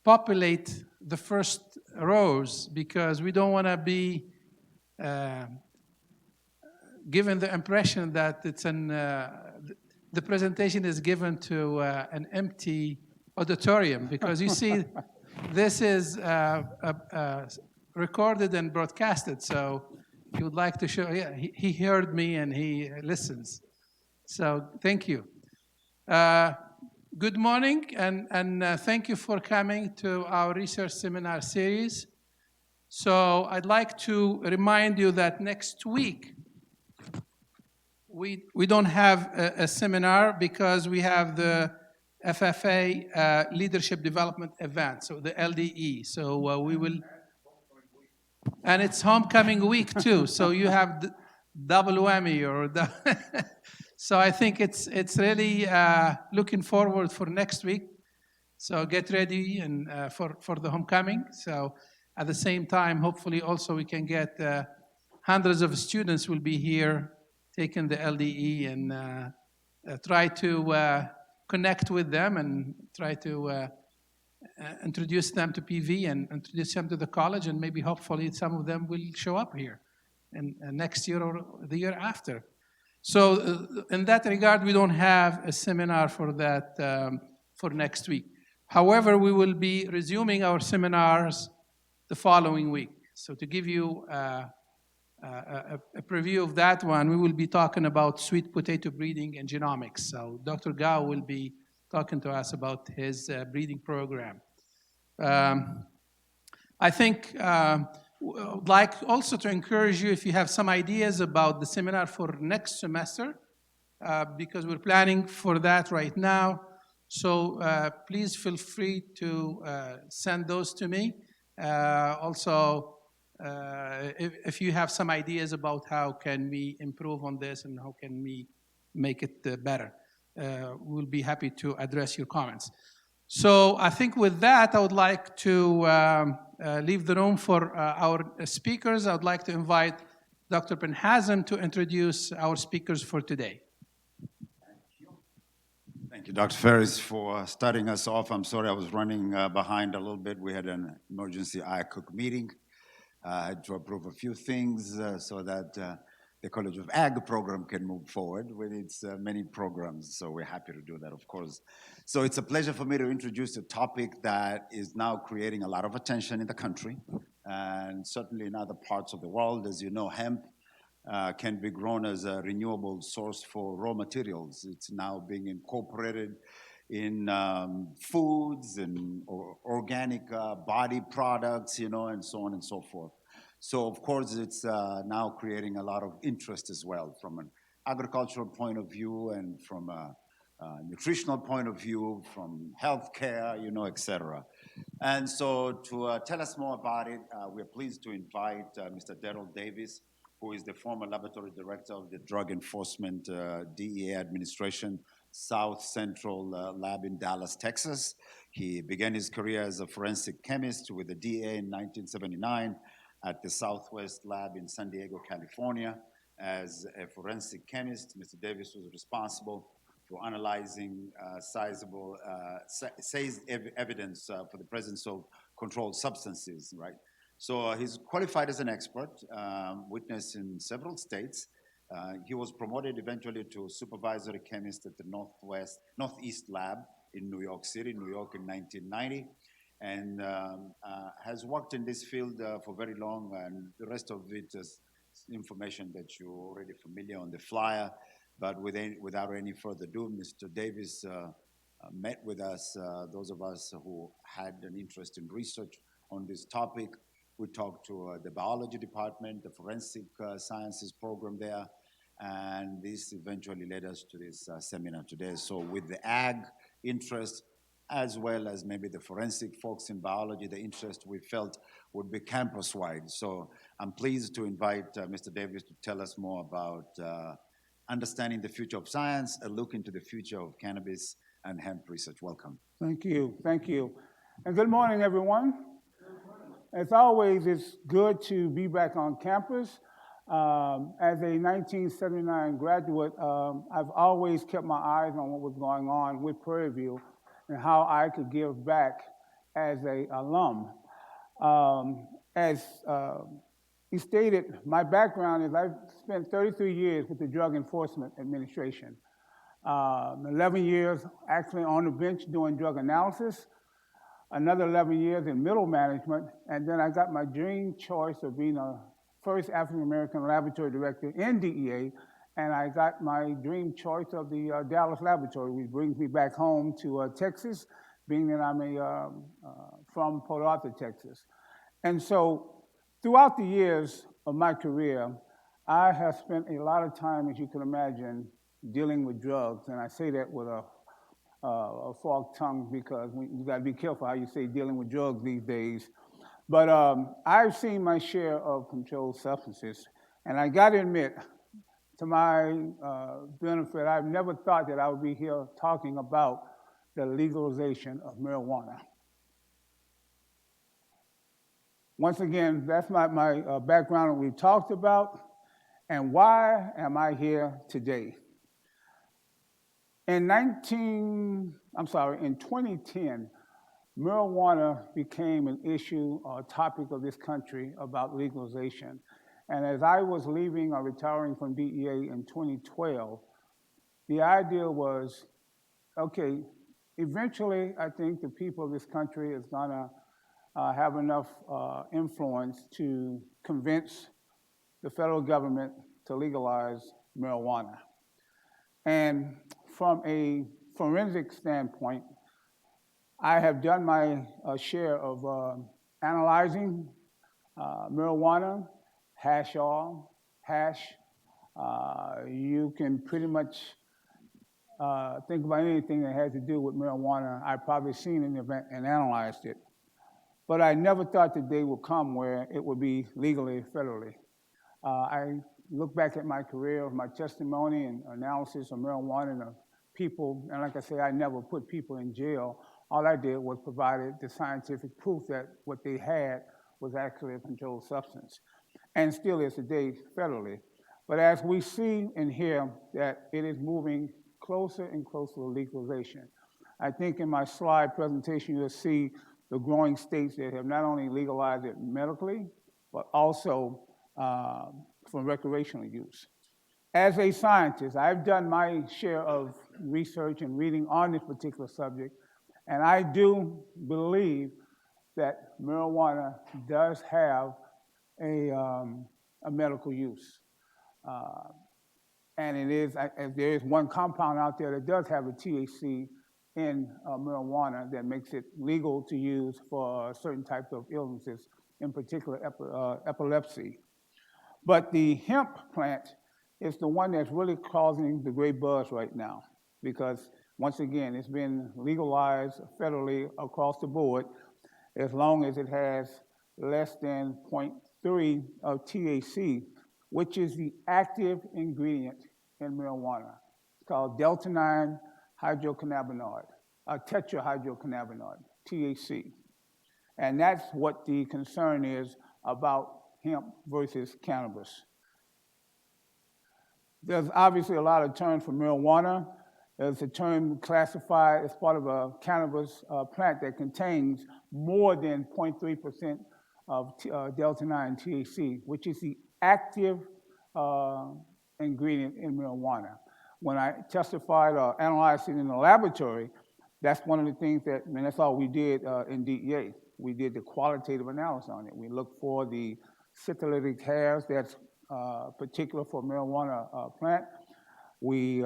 populate the first rows because we don't want to be uh, given the impression that the presentation is given to an empty auditorium because you see this is recorded and broadcasted, so he would like to show, yeah, he heard me and he listens. So thank you. Uh, Good morning, and thank you for coming to our research seminar series. So I'd like to remind you that next week, we don't have a seminar because we have the FFA Leadership Development Event, so the LDE. So we will, and it's homecoming week too, so you have double whammy or so I think it's really looking forward for next week. So get ready and for the homecoming. So at the same time, hopefully also we can get hundreds of students will be here taking the LDE and try to connect with them and try to introduce them to PV and introduce them to the college, and maybe hopefully some of them will show up here and next year or the year after. So in that regard, we don't have a seminar for that for next week. However, we will be resuming our seminars the following week. So to give you a preview of that one, we will be talking about sweet potato breeding and genomics. So Dr. Gao will be talking to us about his breeding program. I think I would like also to encourage you if you have some ideas about the seminar for next semester, because we're planning for that right now. So please feel free to send those to me. Also, if you have some ideas about how can we improve on this and how can we make it better, we'll be happy to address your comments. So I think with that, I would like to leave the room for our speakers. I would like to invite Dr. Benhazen to introduce our speakers for today. Thank you, Dr. Ferris, for starting us off. I'm sorry I was running behind a little bit. We had an emergency ICOOC meeting. I had to approve a few things so that the College of Ag program can move forward with its many programs. So we're happy to do that, of course. So it's a pleasure for me to introduce a topic that is now creating a lot of attention in the country and certainly in other parts of the world. As you know, hemp can be grown as a renewable source for raw materials. It's now being incorporated in foods and organic body products, you know, and so on and so forth. So of course, it's now creating a lot of interest as well from an agricultural point of view and from a nutritional point of view, from healthcare, you know, et cetera. And so to tell us more about it, we're pleased to invite Mr. Darrell Davis, who is the former laboratory director of the Drug Enforcement DEA administration South Central Lab in Dallas, Texas. He began his career as a forensic chemist with the DEA in 1979 at the Southwest Lab in San Diego, California. As a forensic chemist, Mr. Davis was responsible for analyzing seized evidence for the presence of controlled substances, right? So he's qualified as an expert, witness in several states. He was promoted eventually to supervisory chemist at the Northeast Lab in New York City, New York in 1990, and has worked in this field for very long, and the rest of it is information that you're already familiar on the flyer. But without any further ado, Mr. Davis met with us, those of us who had an interest in research on this topic. We talked to the biology department, the forensic sciences program there, and this eventually led us to this seminar today. So with the ag interest, as well as maybe the forensic folks in biology, the interest we felt would be campus-wide. So I'm pleased to invite Mr. Davis to tell us more about understanding the future of science, a look into the future of cannabis and hemp research. Welcome. Thank you. And good morning, everyone. As always, it's good to be back on campus. As a 1979 graduate, I've always kept my eyes on what was going on with Prairie View. and how I could give back as a alum. As he stated, my background is I've spent 33 years with the Drug Enforcement Administration. 11 years actually on the bench doing drug analysis, another 11 years in middle management, and then I got my dream choice of being a first African-American laboratory director in DEA, and I got my dream choice of the Dallas laboratory, which brings me back home to Texas, being that I'm from Port Arthur, Texas. And so throughout the years of my career, I have spent a lot of time, as you can imagine, dealing with drugs, and I say that with a forked tongue because you got to be careful how you say dealing with drugs these days. But I've seen my share of controlled substances, and I got to admit, to my benefit, I've never thought that I would be here talking about the legalization of marijuana. Once again, that's my background that we've talked about, and why am I here today? In 2010, marijuana became an issue or a topic of this country about legalization. And as I was leaving or retiring from DEA in 2012, the idea was, okay, eventually I think the people of this country is gonna have enough influence to convince the federal government to legalize marijuana. And from a forensic standpoint, I have done my share of analyzing marijuana, hash oil, hash. You can pretty much think about anything that has to do with marijuana. I've probably seen an event and analyzed it. But I never thought the day would come where it would be legally, federally. I look back at my career, my testimony and analysis of marijuana and people, and like I say, I never put people in jail. All I did was provided the scientific proof that what they had was actually a controlled substance, and still is today federally. But as we see and hear that it is moving closer and closer to legalization, I think in my slide presentation you'll see the growing states that have not only legalized it medically, but also for recreational use. As a scientist, I've done my share of research and reading on this particular subject, and I do believe that marijuana does have a medical use. And it is, there is one compound out there that does have a THC in marijuana that makes it legal to use for certain types of illnesses, in particular epilepsy. But the hemp plant is the one that's really causing the great buzz right now, because once again, it's been legalized federally across the board as long as it has less than 0.3 of THC, which is the active ingredient in marijuana. It's called delta-9 hydrocannabinoid, tetrahydrocannabinoid, THC. And that's what the concern is about hemp versus cannabis. There's obviously a lot of terms for marijuana. There's a term classified as part of a cannabis plant that contains more than 0.3% of delta-9 THC, which is the active ingredient in marijuana. When I testified or analyzed it in the laboratory, that's one of the things that, and that's all we did in DEA. We did the qualitative analysis on it. We looked for the cytolytic hairs that's particular for marijuana plant. We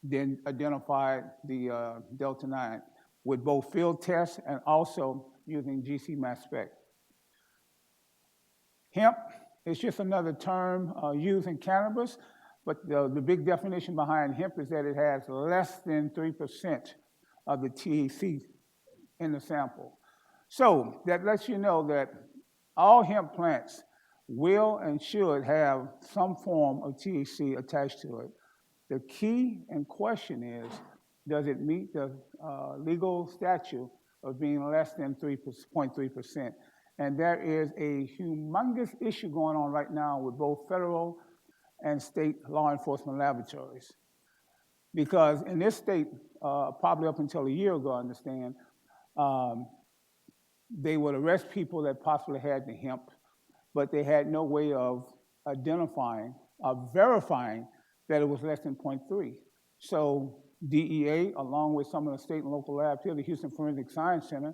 then identified the delta-9 with both field tests and also using GC mass spec. Hemp is just another term used in cannabis, but the big definition behind hemp is that it has less than 3% of the THC in the sample. So that lets you know that all hemp plants will and should have some form of THC attached to it. The key and question is, does it meet the legal statute of being less than 0.3%? And there is a humongous issue going on right now with both federal and state law enforcement laboratories. Because in this state probably up until a year ago, I understand, they would arrest people that possibly had the hemp, but they had no way of identifying or verifying that it was less than 0.3. So DEA, along with some of the state and local labs here, the Houston Forensic Science Center,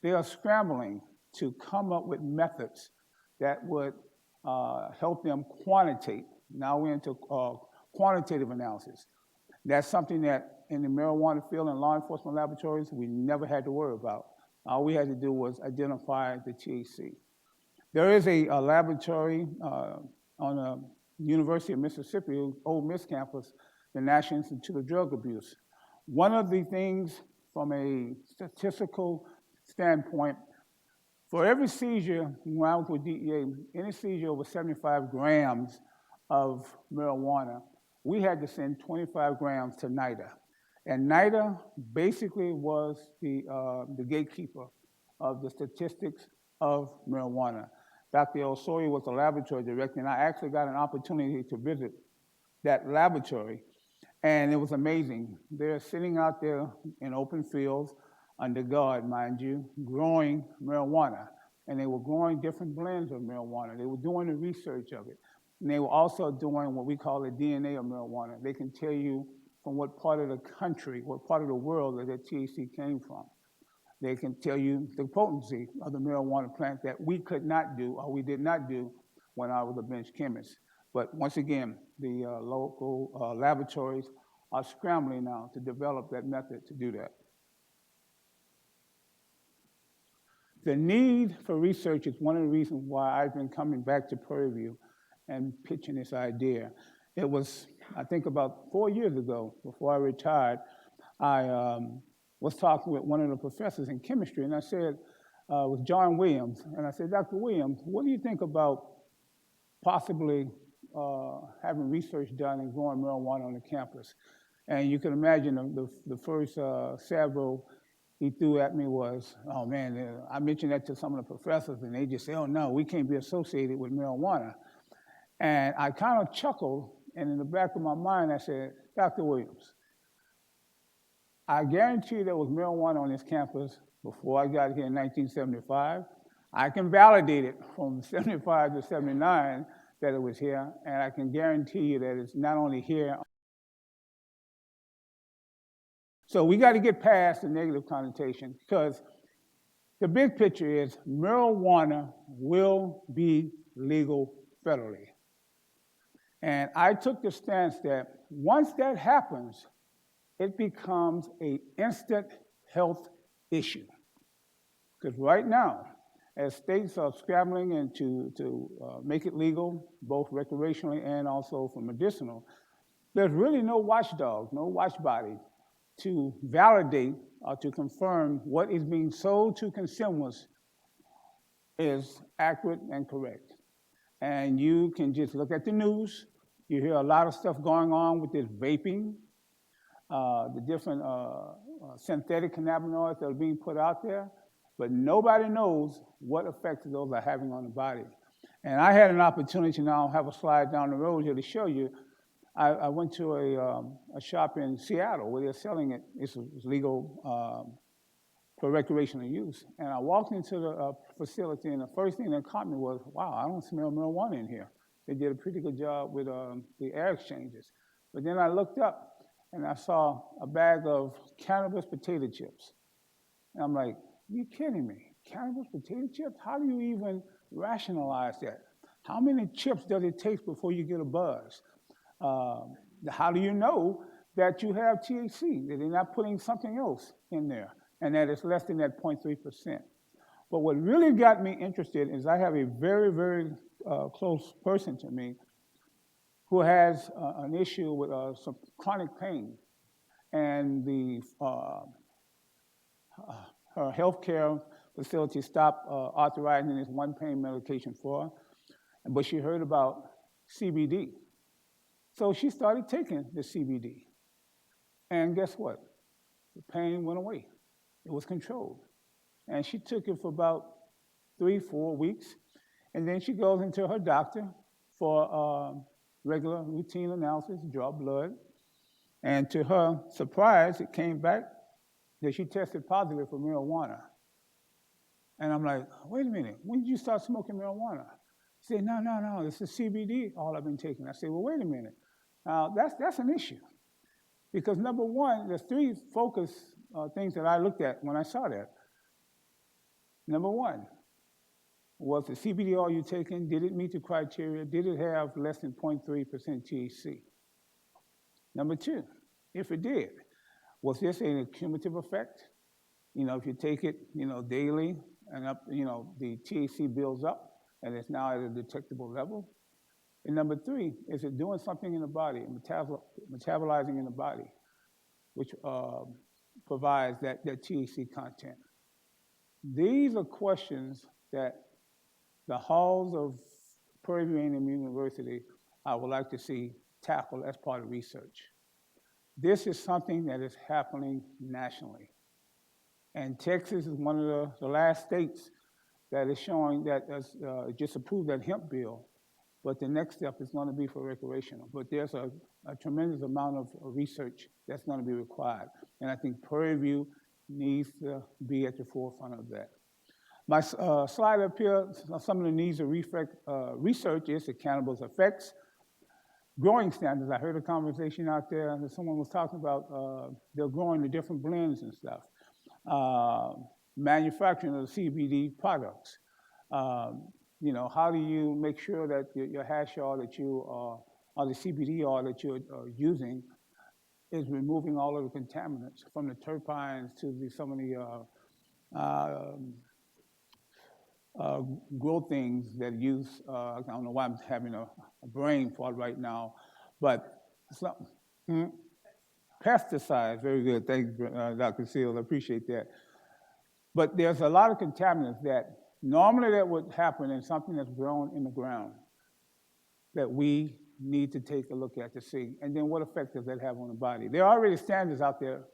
they are scrambling to come up with methods that would help them quantitate. Now we're into quantitative analysis. That's something that in the marijuana field and law enforcement laboratories, we never had to worry about. All we had to do was identify the THC. There is a laboratory on the University of Mississippi, Ole Miss campus, the National Institute of Drug Abuse. One of the things from a statistical standpoint, for every seizure, when I was with DEA, any seizure over 75 grams of marijuana, we had to send 25 grams to NIDA. And NIDA basically was the gatekeeper of the statistics of marijuana. Dr. Osorio was the laboratory director, and I actually got an opportunity to visit that laboratory, and it was amazing. They're sitting out there in open fields, under guard, mind you, growing marijuana. And they were growing different blends of marijuana. They were doing the research of it. And they were also doing what we call the DNA of marijuana. They can tell you from what part of the country, what part of the world that THC came from. They can tell you the potency of the marijuana plant that we could not do, or we did not do when I was a bench chemist. But once again, the local laboratories are scrambling now to develop that method to do that. The need for research is one of the reasons why I've been coming back to Prairie View and pitching this idea. It was, I think, about 4 years ago, before I retired, I was talking with one of the professors in chemistry, and I said, with John Williams, and I said, Dr. Williams, what do you think about possibly having research done and growing marijuana on the campus? And you can imagine the first salvo he threw at me was, oh man, I mentioned that to some of the professors, and they just say, oh no, we can't be associated with marijuana. And I kind of chuckled, and in the back of my mind, I said, Dr. Williams, I guarantee you there was marijuana on this campus before I got here in 1975. I can validate it from 75 to 79 that it was here, and I can guarantee you that it's not only here. So we got to get past the negative connotation, because the big picture is marijuana will be legal federally. And I took the stance that once that happens, it becomes an instant health issue. Because right now, as states are scrambling and to make it legal, both recreationally and also for medicinal, there's really no watchdog, no watch body to validate or to confirm what is being sold to consumers is accurate and correct. And you can just look at the news. You hear a lot of stuff going on with this vaping, the different synthetic cannabinoids that are being put out there, but nobody knows what effects those are having on the body. And I had an opportunity now, have a slide down the road here to show you. I went to a shop in Seattle where they're selling it. It's legal for recreational use. And I walked into the facility, and the first thing that caught me was, wow, I don't smell marijuana in here. They did a pretty good job with the air exchanges. But then I looked up, and I saw a bag of cannabis potato chips. And I'm like, you kidding me? Cannabis potato chips? How do you even rationalize that? How many chips does it take before you get a buzz? How do you know that you have THC, that they're not putting something else in there, and that it's less than that 0.3%? But what really got me interested is I have a very, very close person to me who has an issue with some chronic pain. And her healthcare facility stopped authorizing this one pain medication for her, but she heard about CBD. So she started taking the CBD. And guess what? The pain went away. It was controlled. And she took it for about 3-4 weeks. And then she goes into her doctor for regular routine analysis, draw blood. And to her surprise, it came back that she tested positive for marijuana. And I'm like, wait a minute, when did you start smoking marijuana? She said, no, this is CBD, all I've been taking. I said, well, wait a minute. Now, that's an issue. Because number one, there's three focus things that I looked at when I saw that. Number one, was the CBD oil you taking, did it meet the criteria? Did it have less than 0.3% THC? Number two, if it did, was this an cumulative effect? You know, if you take it, daily and up, the THC builds up and it's now at a detectable level. And number three, is it doing something in the body, metabolizing in the body, which provides that THC content? These are questions that the halls of Prairie View A&M University I would like to see tackled as part of research. This is something that is happening nationally. And Texas is one of the last states that is showing that just approved that hemp bill, but the next step is going to be for recreational. But there's a tremendous amount of research that's going to be required. And I think Prairie View needs to be at the forefront of that. My slide up here, some of the needs of research is the cannabis effects. Growing standards, I heard a conversation out there that someone was talking about they're growing the different blends and stuff. Manufacturing of the CBD products. How do you make sure that your hash oil that you or the CBD oil that you're using is removing all of the contaminants from the terpenes to some of the grow things that use, I don't know why I'm having a brain fart right now, but pesticides, very good, thanks, Dr. Seals, I appreciate that. But there's a lot of contaminants that normally that would happen in something that's grown in the ground that we need to take a look at to see, and then what effect does that have on the body? There are already standards out there,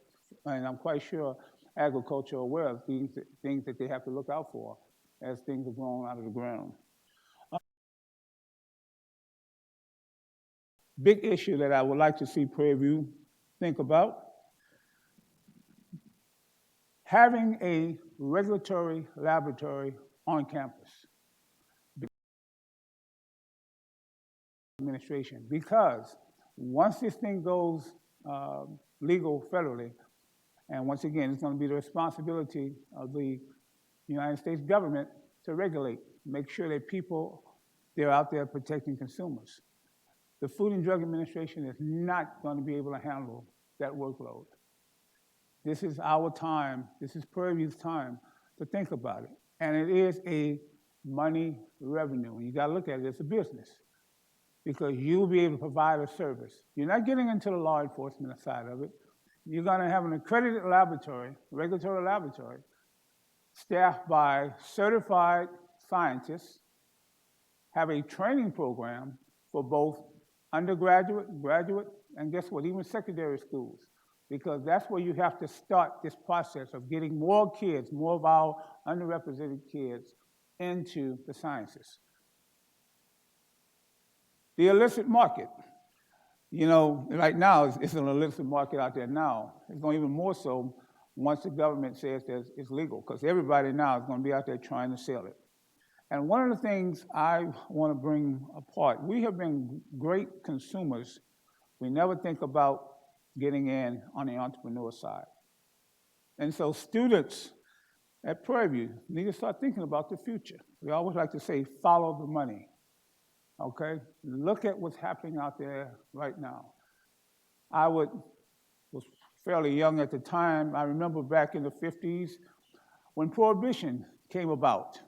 and I'm quite sure agriculture are aware of things that they have to look out for as things are grown out of the ground. Big issue that I would like to see Prairie View think about, having a regulatory laboratory on campus. Administration, because once this thing goes legal federally, and once again, it's going to be the responsibility of the United States government to regulate, make sure that they're out there protecting consumers. The Food and Drug Administration is not going to be able to handle that workload. This is our time, this is Prairie View's time to think about it. And it is a money revenue. You got to look at it as a business because you'll be able to provide a service. You're not getting into the law enforcement side of it. You're going to have an accredited laboratory, regulatory laboratory, staffed by certified scientists, have a training program for both undergraduate, graduate, and guess what, even secondary schools, because that's where you have to start this process of getting more kids, more of our underrepresented kids into the sciences. The illicit market. Right now, it's an illicit market out there now. It's going even more so once the government says that it's legal, because everybody now is going to be out there trying to sell it. And one of the things I want to bring apart, we have been great consumers. We never think about getting in on the entrepreneur side. And so students at Prairie View need to start thinking about the future. We always like to say, follow the money, okay? Look at what's happening out there right now. I was fairly young at the time. I remember back in the 50s when Prohibition came about.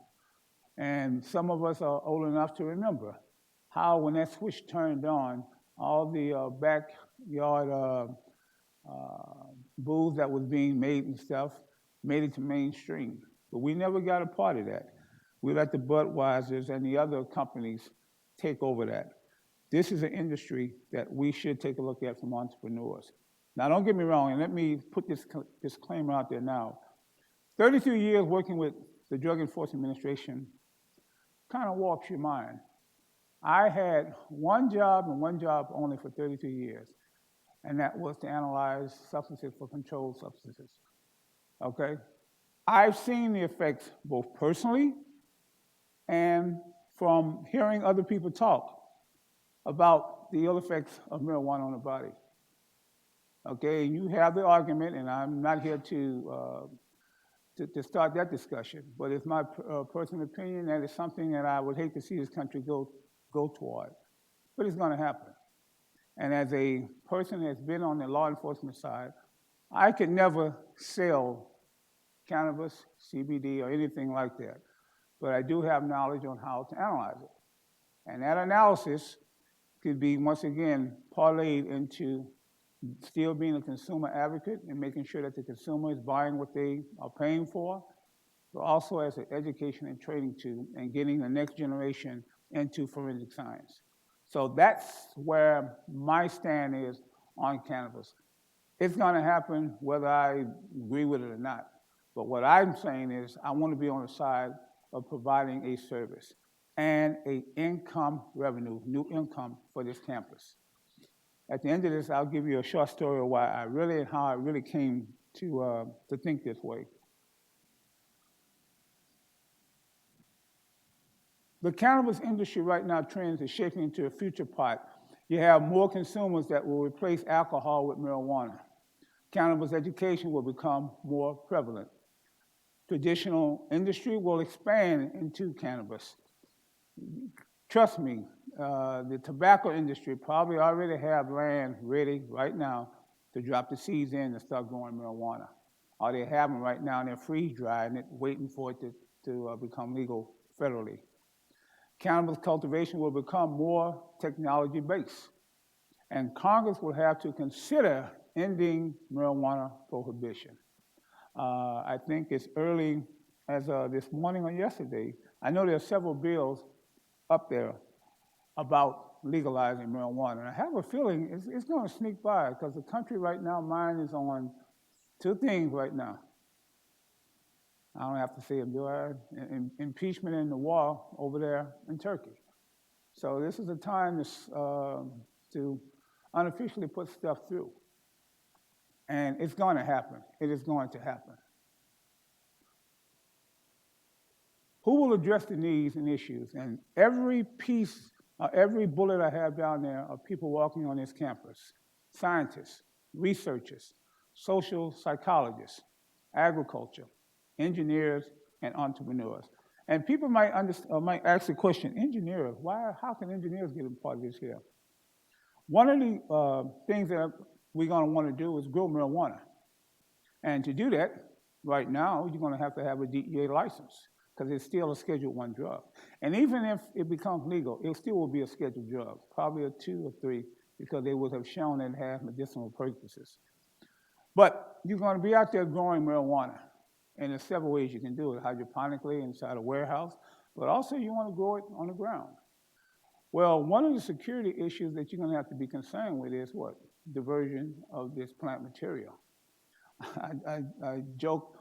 And some of us are old enough to remember how when that switch turned on, all the backyard booze that was being made and stuff made it to mainstream. But we never got a part of that. We let the Budweisers and the other companies take over that. This is an industry that we should take a look at from entrepreneurs. Now, don't get me wrong, and let me put this disclaimer out there now. 32 years working with the Drug Enforcement Administration kind of warps your mind. I had one job and one job only for 32 years. and that was to analyze substances for controlled substances. Okay? I've seen the effects both personally and from hearing other people talk about the ill effects of marijuana on the body. Okay, you have the argument, and I'm not here to start that discussion, but it's my personal opinion that it's something that I would hate to see this country go toward. But it's going to happen. And as a person that's been on the law enforcement side, I could never sell cannabis, CBD, or anything like that. But I do have knowledge on how to analyze it. And that analysis could be, once again, parlayed into still being a consumer advocate and making sure that the consumer is buying what they are paying for, but also as an education and training tool and getting the next generation into forensic science. So that's where my stand is on cannabis. It's going to happen whether I agree with it or not. But what I'm saying is I want to be on the side of providing a service and an income revenue, new income for this campus. At the end of this, I'll give you a short story of why I really and how I really came to think this way. The cannabis industry right now trends is shaping into a future pot. You have more consumers that will replace alcohol with marijuana. Cannabis education will become more prevalent. Traditional industry will expand into cannabis. Trust me, the tobacco industry probably already have land ready right now to drop the seeds in and start growing marijuana. Or they have them right now and they're freeze-drying it, waiting for it to become legal federally. Cannabis cultivation will become more technology-based. And Congress will have to consider ending marijuana prohibition. I think it's early as this morning or yesterday. I know there are several bills up there about legalizing marijuana. And I have a feeling it's going to sneak by because the country right now, mind is on two things right now. I don't have to say it, do I? Impeachment and the war over there in Turkey. So this is a time to unofficially put stuff through. And it's going to happen. It is going to happen. Who will address the needs and issues? And every piece, every bullet I have down there are people walking on this campus. Scientists, researchers, social psychologists, agriculture, engineers, and entrepreneurs. And people might ask the question, engineers, how can engineers get a part of this here? One of the things that we're going to want to do is grow marijuana. And to do that, right now, you're going to have a DEA license because it's still a Schedule I drug. And even if it becomes legal, it still will be a scheduled drug, probably a 2 or 3, because they would have shown that it has medicinal purposes. But you're going to be out there growing marijuana. And there's several ways you can do it, hydroponically inside a warehouse, but also you want to grow it on the ground. Well, one of the security issues that you're going to have to be concerned with is what? Diversion of this plant material. I joke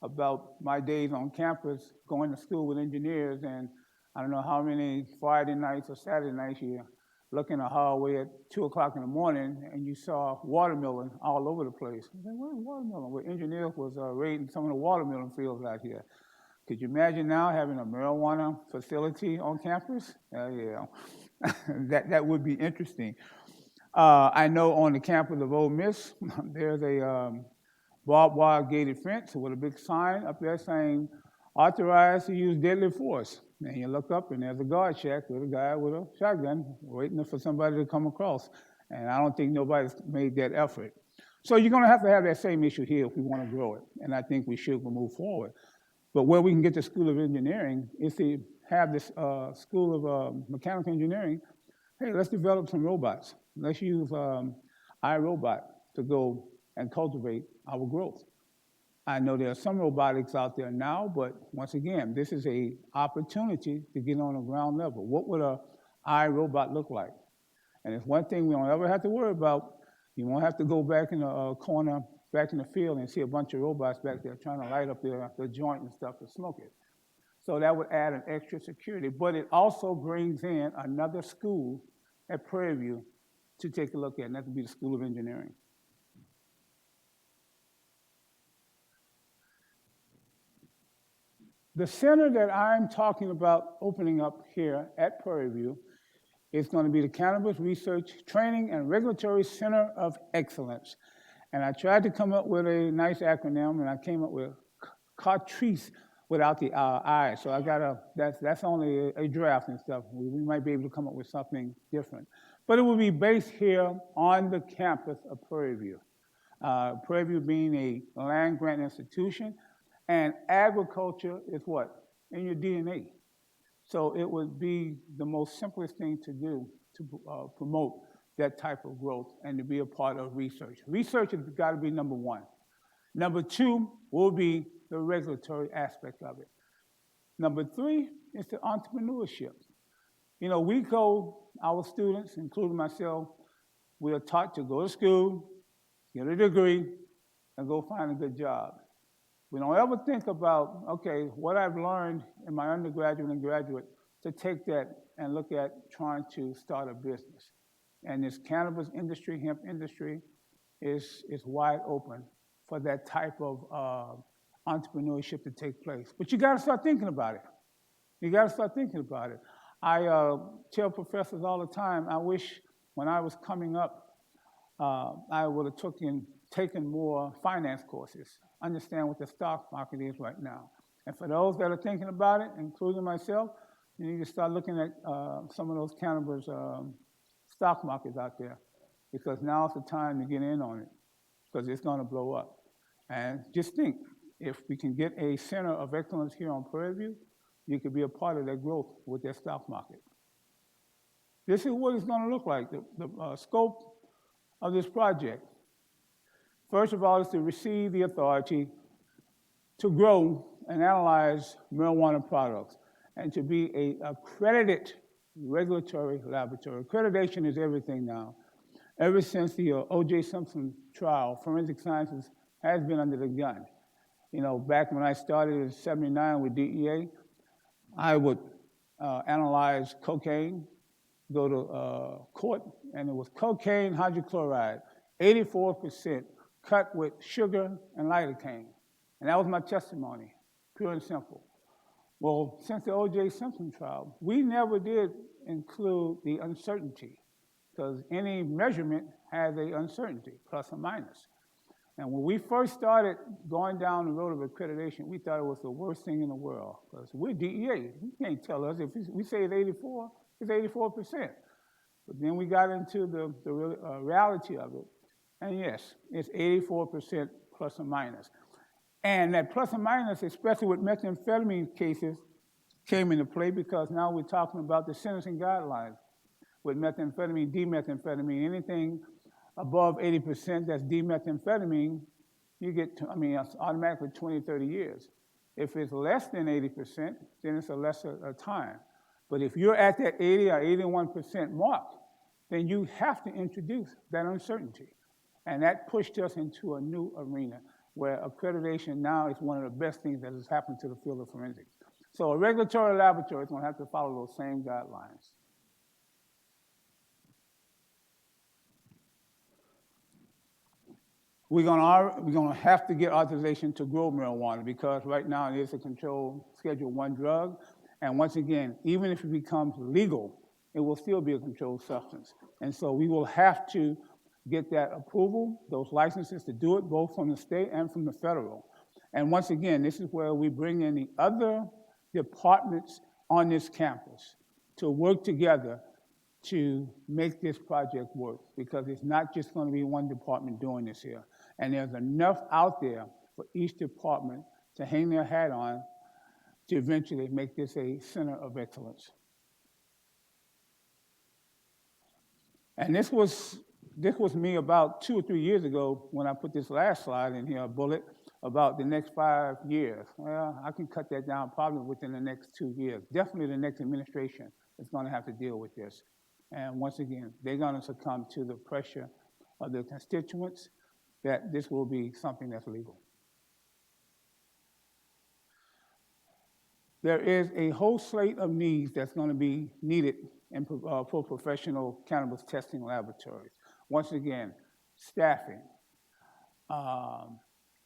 about my days on campus going to school with engineers, and I don't know how many Friday nights or Saturday nights you're looking in the hallway at 2 o'clock in the morning and you saw watermelon all over the place. I said, where's watermelon? Well, engineers was raiding some of the watermelon fields out here. Could you imagine now having a marijuana facility on campus? Yeah, that would be interesting. I know on the campus of Ole Miss, there's a barbed wire gated fence with a big sign up there saying, authorized to use deadly force. And you look up and there's a guard shack with a guy with a shotgun waiting for somebody to come across. And I don't think nobody's made that effort. So you're going to have that same issue here if we want to grow it. And I think we should move forward. But where we can get the School of Engineering is to have this School of Mechanical Engineering. Hey, let's develop some robots. Let's use iRobot to go and cultivate our growth. I know there are some robotics out there now, but once again, this is an opportunity to get on the ground level. What would an iRobot look like? And it's one thing we don't ever have to worry about. You won't have to go back in the corner, back in the field and see a bunch of robots back there trying to light up their joint and stuff to smoke it. So that would add an extra security, but it also brings in another school at Prairie View to take a look at, and that would be the School of Engineering. The center that I'm talking about opening up here at Prairie View is going to be the Cannabis Research Training and Regulatory Center of Excellence. And I tried to come up with a nice acronym, and I came up with CARTRICE without the I. So I got that's only a draft and stuff. We might be able to come up with something different. But it will be based here on the campus of Prairie View. Prairie View being a land-grant institution, and agriculture is what? In your DNA. So it would be the most simplest thing to do to promote that type of growth and to be a part of research. Research has got to be number one. Number two will be the regulatory aspect of it. Number three is the entrepreneurship. You know, our students, including myself, we are taught to go to school, get a degree, and go find a good job. We don't ever think about, okay, what I've learned in my undergraduate and graduate, to take that and look at trying to start a business. And this cannabis industry, hemp industry, is wide open for that type of entrepreneurship to take place. But you gotta start thinking about it. You gotta start thinking about it. I tell professors all the time, I wish when I was coming up, I would have taken more finance courses, understand what the stock market is right now. And for those that are thinking about it, including myself, you need to start looking at some of those cannabis stock markets out there, because now's the time to get in on it, because it's gonna blow up. And just think, if we can get a center of excellence here on Prairie View, you could be a part of that growth with that stock market. This is what it's gonna look like, the scope of this project. First of all, is to receive the authority to grow and analyze marijuana products and to be an accredited regulatory laboratory. Accreditation is everything now. Ever since the O.J. Simpson trial, forensic sciences has been under the gun. You know, back when I started in '79 with DEA, I would analyze cocaine, go to court, and it was cocaine hydrochloride, 84% cut with sugar and lidocaine. And that was my testimony, pure and simple. Well, since the O.J. Simpson trial, we never did include the uncertainty, because any measurement has an uncertainty, plus or minus. And when we first started going down the road of accreditation, we thought it was the worst thing in the world, because we're DEA. You can't tell us. If we say it's 84, it's 84%. But then we got into the reality of it. And yes, it's 84% plus or minus. And that plus or minus, especially with methamphetamine cases, came into play because now we're talking about the sentencing guidelines. With methamphetamine, demethamphetamine, anything above 80% that's demethamphetamine, you get, it's automatically 20, 30 years. If it's less than 80%, then it's a lesser time. But if you're at that 80 or 81% mark, then you have to introduce that uncertainty. And that pushed us into a new arena where accreditation now is one of the best things that has happened to the field of forensics. So a regulatory laboratory is going to have to follow those same guidelines. We're going to have to get authorization to grow marijuana, because right now it is a controlled Schedule I drug. And once again, even if it becomes legal, it will still be a controlled substance. And so we will have to get that approval, those licenses to do it, both from the state and from the federal. And once again, this is where we bring in the other departments on this campus to work together to make this project work, because it's not just going to be one department doing this here. And there's enough out there for each department to hang their hat on to eventually make this a center of excellence. And this was me about 2 or 3 years ago when I put this last slide in here, a bullet, about the next 5 years. Well, I can cut that down probably within the next 2 years. Definitely the next administration is going to have to deal with this. And once again, they're going to succumb to the pressure of their constituents that this will be something that's legal. there is a whole slate of needs that's going to be needed for professional cannabis testing laboratories. Once again, staffing,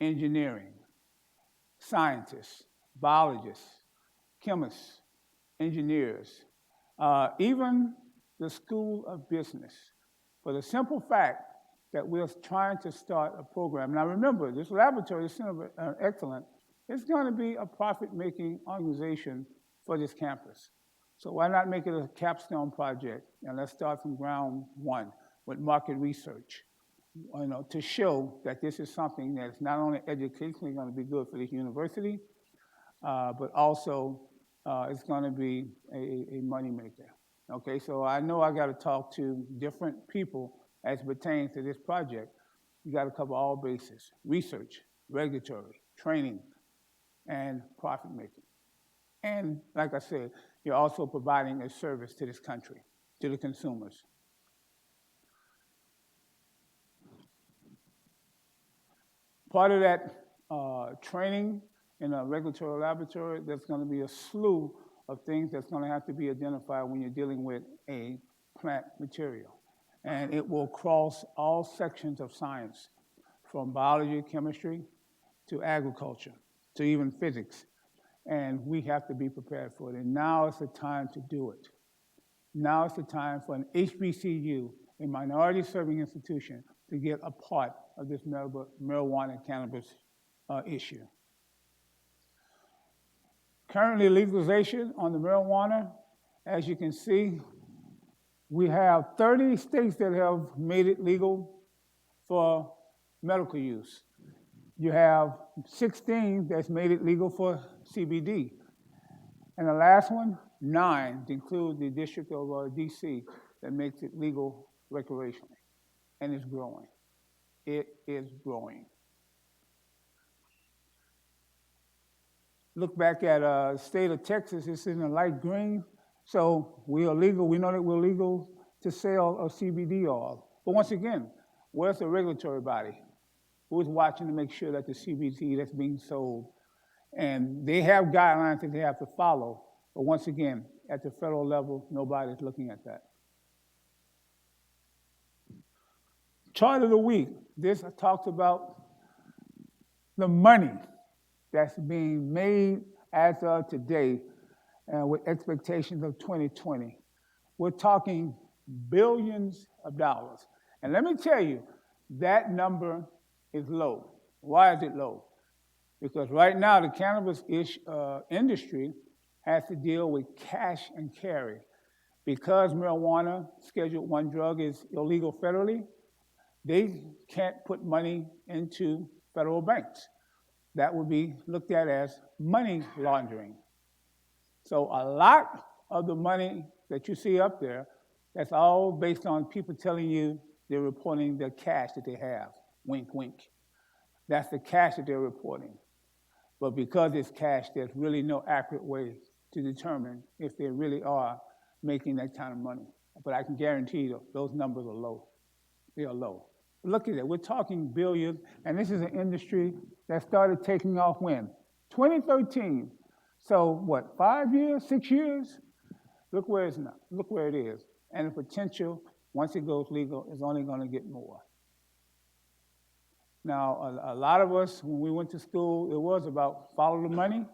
engineering, scientists, biologists, chemists, engineers, even the School of Business, for the simple fact that we're trying to start a program. Now remember, this laboratory, this Center of Excellence, is going to be a profit-making organization for this campus. So why not make it a capstone project, and let's start from ground one with market research, to show that this is something that's not only educationally going to be good for this university, but also it's going to be a moneymaker. Okay, so I know I got to talk to different people as it pertains to this project. You got to cover all bases: research, regulatory, training, and profit making. And like I said, you're also providing a service to this country, to the consumers. Part of that training in a regulatory laboratory, there's going to be a slew of things that's going to have to be identified when you're dealing with a plant material. And it will cross all sections of science, from biology, chemistry, to agriculture, to even physics. And we have to be prepared for it. And now is the time to do it. Now is the time for an HBCU, a minority-serving institution, to get a part of this marijuana and cannabis issue. Currently, legalization on the marijuana, as you can see, we have 30 states that have made it legal for medical use. You have 16 that's made it legal for CBD. And the last one, 9, to include the District of DC, that makes it legal recreationally. And it's growing. It is growing. Look back at the state of Texas, it's in the light green. So we are legal, we know that we're legal to sell a CBD oil. But once again, where's the regulatory body? Who's watching to make sure that the CBD that's being sold? And they have guidelines that they have to follow. But once again, at the federal level, nobody's looking at that. Chart of the week. This talks about the money that's being made as of today with expectations of 2020. We're talking billions of dollars. And let me tell you, that number is low. Why is it low? Because right now the cannabis industry has to deal with cash and carry. Because marijuana, Schedule I drug, is illegal federally, they can't put money into federal banks. That would be looked at as money laundering. So a lot of the money that you see up there, that's all based on people telling you they're reporting the cash that they have. Wink, wink. That's the cash that they're reporting. But because it's cash, there's really no accurate way to determine if they really are making that kind of money. But I can guarantee you those numbers are low. They are low. Look at it, we're talking billions, and this is an industry that started taking off when? 2013. So what, 5 years, 6 years? Look where it's now, look where it is. And the potential, once it goes legal, is only gonna get more. Now, a lot of us, when we went to school, it was about follow the money,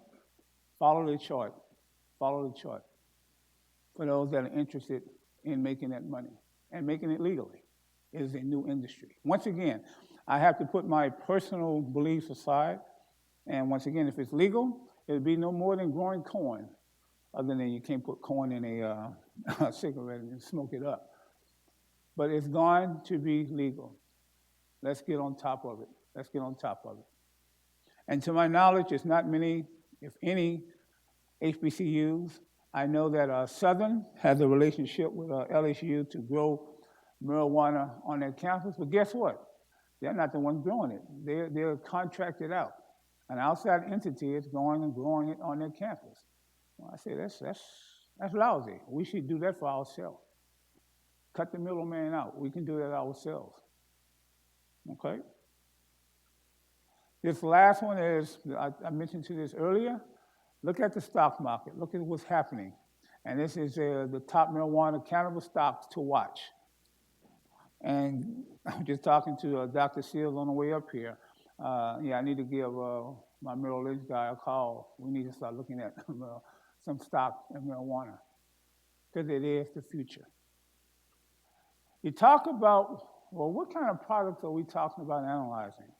follow the chart, follow the chart. For those that are interested in making that money and making it legally. It is a new industry. Once again, I have to put my personal beliefs aside. And once again, if it's legal, it'd be no more than growing corn, other than you can't put corn in a cigarette and smoke it up. But it's going to be legal. Let's get on top of it. Let's get on top of it. And to my knowledge, it's not many, if any, HBCUs. I know that Southern has a relationship with LSU to grow marijuana on their campus, but guess what? They're not the ones growing it. They're contracted out. An outside entity is going and growing it on their campus. Well, I say that's lousy. We should do that for ourselves. Cut the middleman out. We can do that ourselves. Okay? This last one is, I mentioned to this earlier, Look at the stock market. Look at what's happening. And this is the top marijuana cannabis stocks to watch. And I'm just talking to Dr. Seals on the way up here. Yeah, I need to give my Merrill Lynch guy a call. We need to start looking at some stock in marijuana because it is the future. You talk about, well, what kind of products are we talking about analyzing?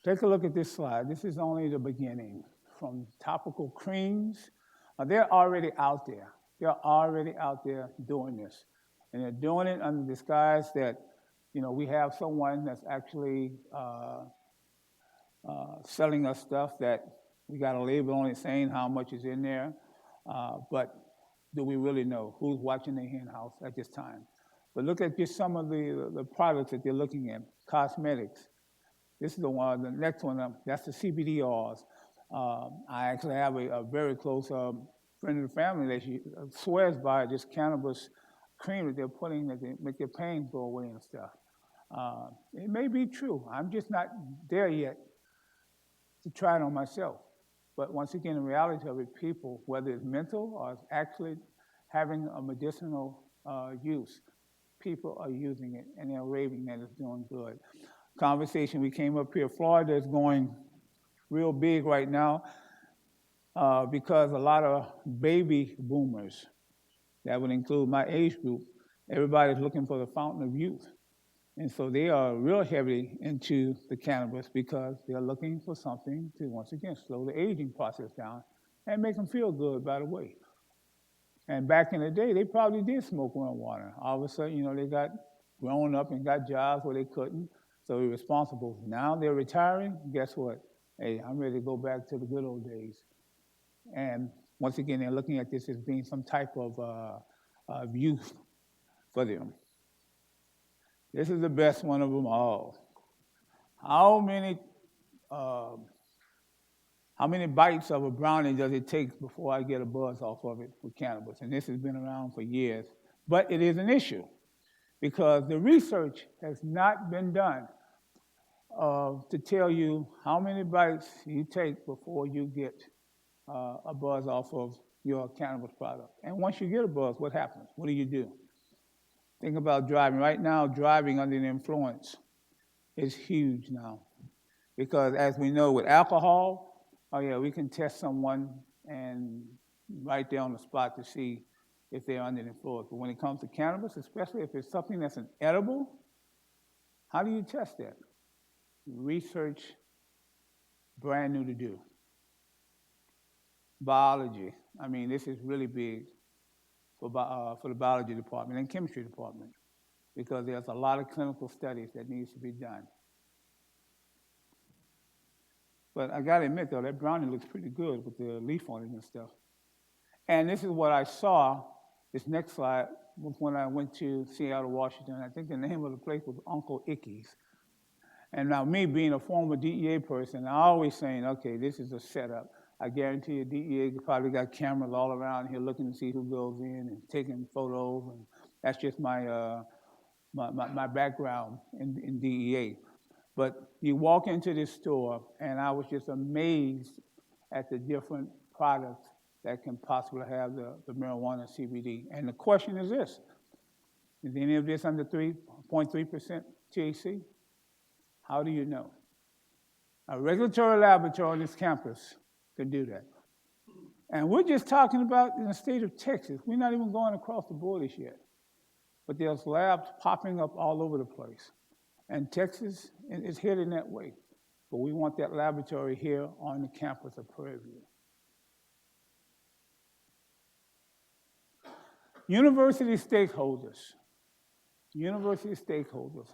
Take a look at this slide. This is only the beginning. From topical creams, they're already out there. They're already out there doing this. And they're doing it under disguise that, we have someone that's actually selling us stuff that we got a label on it saying how much is in there. But do we really know who's watching the hen house at this time? But look at just some of the products that they're looking at. Cosmetics. This is the one, the next one, that's the CBD oils. I actually have a very close friend of the family that she swears by this cannabis cream that they're putting that they make your pain go away and stuff. It may be true. I'm just not there yet to try it on myself. But once again, the reality of it, people, whether it's mental or it's actually having a medicinal use, people are using it and they're raving that it's doing good. Conversation, we came up here, Florida is going real big right now because a lot of baby boomers, that would include my age group, everybody's looking for the fountain of youth. And so they are real heavy into the cannabis because they're looking for something to, once again, slow the aging process down and make them feel good, by the way. And back in the day, they probably did smoke marijuana. All of a sudden, they got grown up and got jobs where they couldn't, so they're responsible. Now they're retiring, guess what? Hey, I'm ready to go back to the good old days. And once again, they're looking at this as being some type of youth for them. This is the best one of them all. How many bites of a brownie does it take before I get a buzz off of it with cannabis? And this has been around for years. But it is an issue because the research has not been done to tell you how many bites you take before you get a buzz off of your cannabis product. And once you get a buzz, what happens? What do? Think about driving. Right now, driving under the influence is huge now. Because as we know with alcohol, we can test someone and right there on the spot to see if they're under the influence. But when it comes to cannabis, especially if it's something that's an edible, how do you test that? Research, brand new to do. Biology. This is really big for the biology department and chemistry department because there's a lot of clinical studies that needs to be done. But I got to admit, though, that brownie looks pretty good with the leaf on it and stuff. And this is what I saw. This next slide was when I went to Seattle, Washington. I think the name of the place was Uncle Icky's. And now me being a former DEA person, I always saying, okay, this is a setup. I guarantee you DEA probably got cameras all around here looking to see who goes in and taking photos. And that's just my background in DEA. But you walk into this store, and I was just amazed at the different products that can possibly have the marijuana CBD. And the question is this: is any of this under 3.3% THC? How do you know? A regulatory laboratory on this campus can do that. And we're just talking about in the state of Texas. We're not even going across the borders yet. But there's labs popping up all over the place. And Texas is heading that way. But we want that laboratory here on the campus of Prairie View. University stakeholders.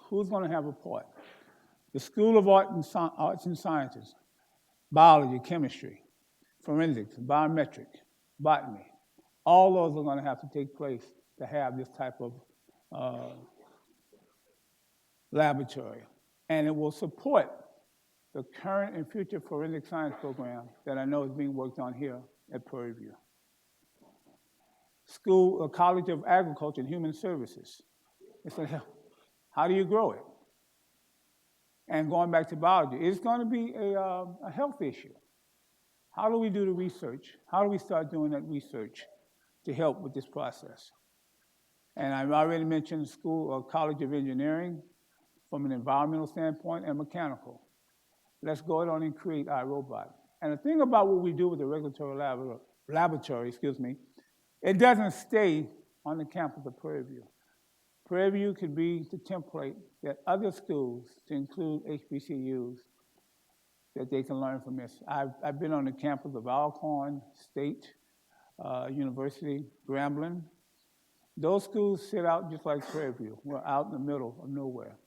Who's going to have a part? The School of Arts and Sciences, biology, chemistry, forensics, biometric, botany. All those are going to have to take place to have this type of laboratory. And it will support the current and future forensic science program that I know is being worked on here at Prairie View. College of Agriculture and Human Services. It's like, how do you grow it? And going back to biology, it's going to be a health issue. How do we do the research? How do we start doing that research to help with this process? And I've already mentioned school or College of Engineering from an environmental standpoint and mechanical. Let's go on and create our robot. And the thing about what we do with the regulatory laboratory, it doesn't stay on the campus of Prairie View. Prairie View could be the template that other schools, to include HBCUs, that they can learn from this. I've been on the campus of Alcorn State University, Grambling. Those schools sit out just like Prairie View. We're out in the middle of nowhere.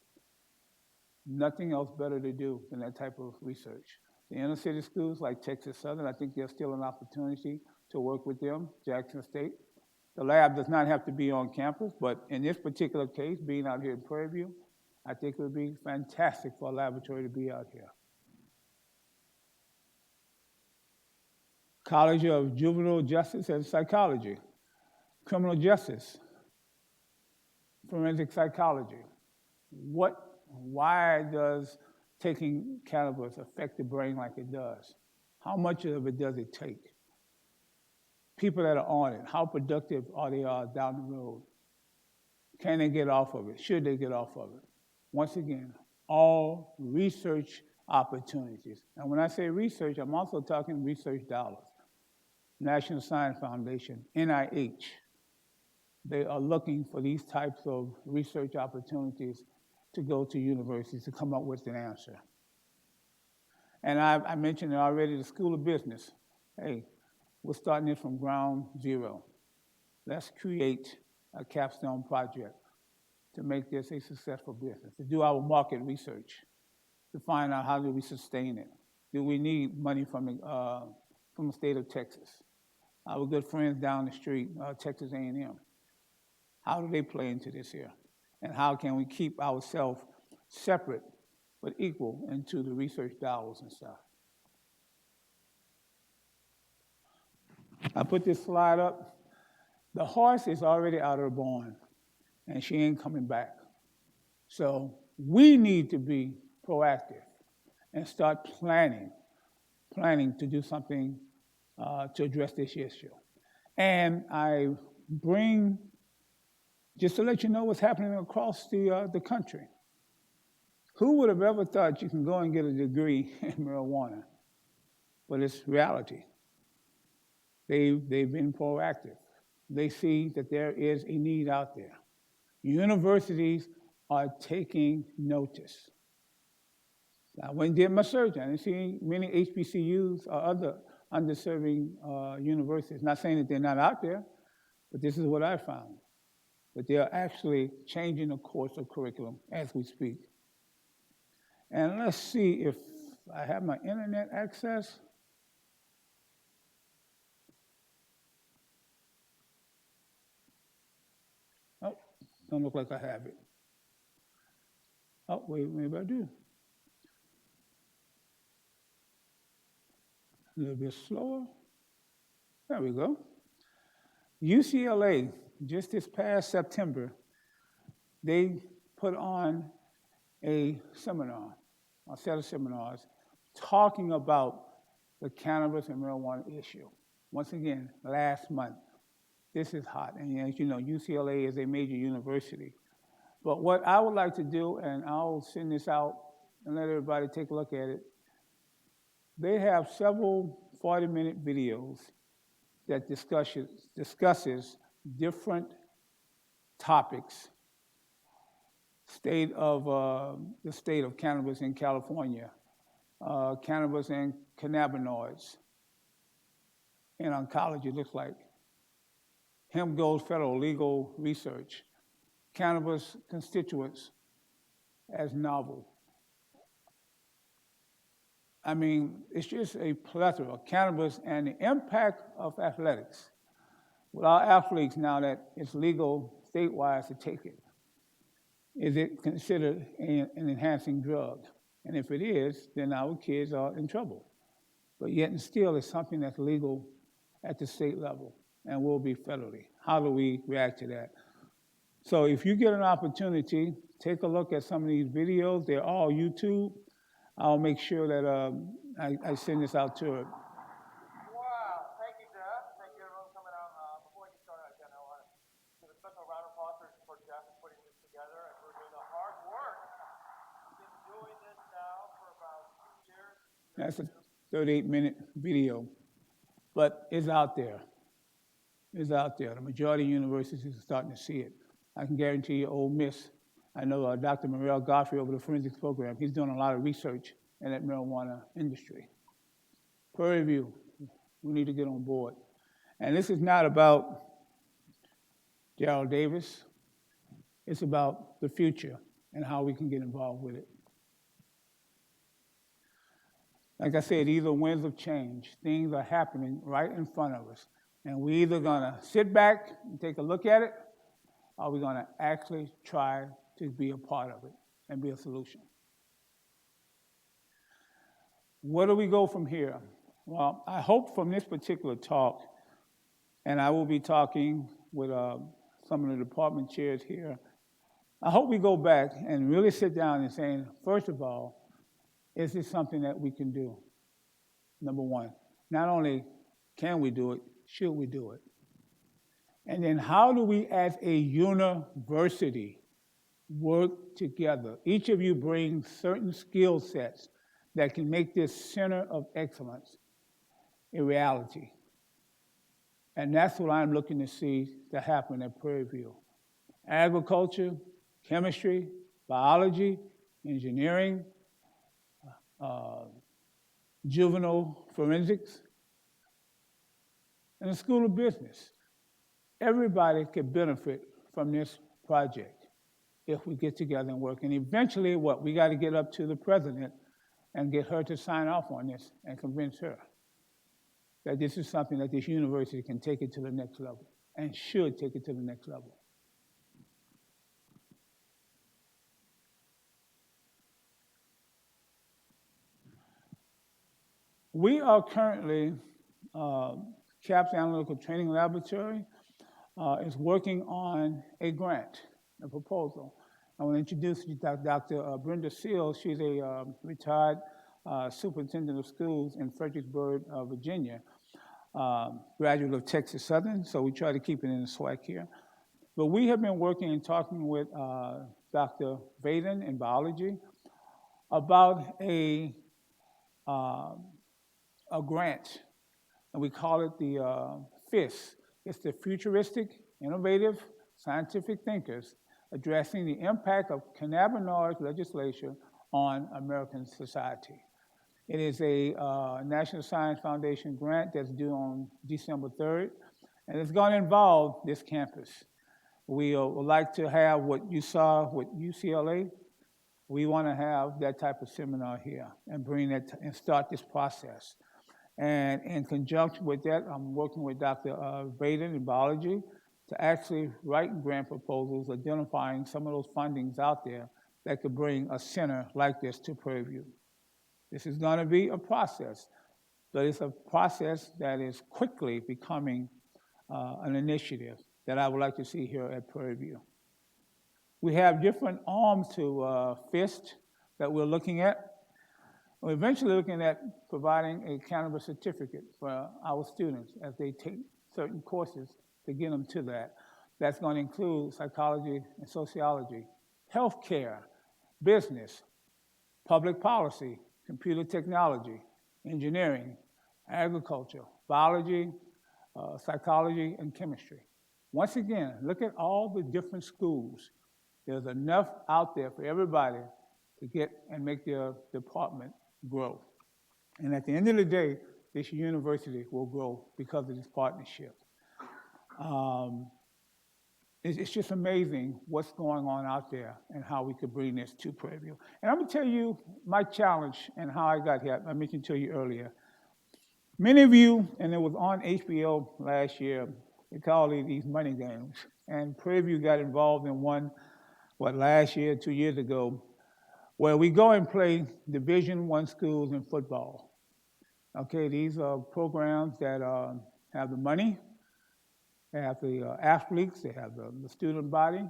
Nothing else better to do than that type of research. The inner city schools like Texas Southern, I think there's still an opportunity to work with them, Jackson State. The lab does not have to be on campus, but in this particular case, being out here in Prairie View, I think it would be fantastic for a laboratory to be out here. College of Juvenile Justice and Psychology, Criminal Justice, Forensic Psychology. Why does taking cannabis affect the brain like it does? How much of it does it take? People that are on it, how productive are they down the road? Can they get off of it? Should they get off of it? Once again, all research opportunities. And when I say research, I'm also talking research dollars. National Science Foundation, NIH, they are looking for these types of research opportunities to go to universities to come up with an answer. And I mentioned already the School of Business. Hey, we're starting it from ground zero. Let's create a capstone project to make this a successful business, to do our market research, to find out how do we sustain it. Do we need money from the state of Texas? Our good friends down the street, Texas A&M. How do they play into this here? And how can we keep ourselves separate but equal into the research dollars and stuff? I put this slide up. The horse is already out of the barn, and she ain't coming back. So we need to be proactive and start planning to do something to address this issue. And I bring, just to let you know what's happening across the country. Who would have ever thought you can go and get a degree in marijuana? But it's reality. They've been proactive. They see that there is a need out there. Universities are taking notice. I went and did my search. I didn't see many HBCUs or other underserving universities. Not saying that they're not out there, but this is what I found, that they are actually changing the course of curriculum as we speak. And let's see if I have my internet access. Oh, don't look like I have it. Oh, wait, maybe I do. A little bit slower. There we go. UCLA, just this past September, they put on a seminar, a set of seminars, talking about the cannabis and marijuana issue. Once again, last month. This is hot, and as you know, UCLA is a major university. But what I would like to do, and I'll send this out and let everybody take a look at it, they have several 40-minute videos that discusses different topics. The state of cannabis in California, cannabis and cannabinoids in oncology, looks like. Hemp goes federal legal research. Cannabis constituents as novel. I mean, it's just a plethora of cannabis and the impact of athletics. With our athletes now that it's legal statewide to take it, is it considered an enhancing drug? And if it is, then our kids are in trouble. But yet and still, it's something that's legal at the state level and will be federally. How do we react to that? So if you get an opportunity, take a look at some of these videos. They're all YouTube. I'll make sure that I send this out to her. That's a 38-minute video, but it's out there. It's out there. The majority of universities are starting to see it. I can guarantee you, Ole Miss, I know Dr. Darrell L over the forensics program, he's doing a lot of research in that marijuana industry. Prairie View, we need to get on board. And this is not about Darrell Davis. It's about the future and how we can get involved with it. Like I said, these are winds of change. Things are happening right in front of us. And we're either gonna sit back and take a look at it, or we're gonna actually try to be a part of it and be a solution. Where do we go from here? Well, I hope from this particular talk, and I will be talking with some of the department chairs here, I hope we go back and really sit down and say, first of all, is this something that we can do? Number one, not only can we do it, should we do it? And then how do we as a university work together? Each of you brings certain skill sets that can make this center of excellence a reality. And that's what I'm looking to see to happen at Prairie View. Agriculture, chemistry, biology, engineering, juvenile forensics, and the School of Business. Everybody could benefit from this project if we get together and work. And eventually, we got to get up to the president and get her to sign off on this and convince her that this is something that this university can take it to the next level and should take it to the next level. We are currently, CAPS Analytical Training Laboratory is working on a grant, a proposal. I want to introduce you to Dr. Brenda Seals. She's a retired superintendent of schools in Fredericksburg, Virginia, graduate of Texas Southern, so we try to keep it in the swag here. But we have been working and talking with Dr. Vaden in biology about a grant, and we call it the FIS. It's the Futuristic, Innovative, Scientific Thinkers Addressing the Impact of Cannabinoid Legislation on American Society. It is a National Science Foundation grant that's due on December 3rd, and it's going to involve this campus. We would like to have what you saw with UCLA. We want to have that type of seminar here and bring that and start this process. And in conjunction with that, I'm working with Dr. Vaden in biology to actually write grant proposals identifying some of those fundings out there that could bring a center like this to Prairie View. This is going to be a process, but it's a process that is quickly becoming an initiative that I would like to see here at Prairie View. We have different arms to FIST that we're looking at. We're eventually looking at providing a cannabis certificate for our students as they take certain courses to get them to that. That's going to include psychology and sociology, healthcare, business, public policy, computer technology, engineering, agriculture, biology, psychology, and chemistry. Once again, look at all the different schools. There's enough out there for everybody to get and make their department grow. And at the end of the day, this university will grow because of this partnership. It's just amazing what's going on out there and how we could bring this to Prairie View. And I'm gonna tell you my challenge and how I got here. I mentioned to you earlier. Many of you, and it was on HBO last year, they call it these money games. And Prairie View got involved in one, last year, 2 years ago, where we go and play Division I schools in football. Okay, these are programs that have the money, they have the athletes, they have the student body.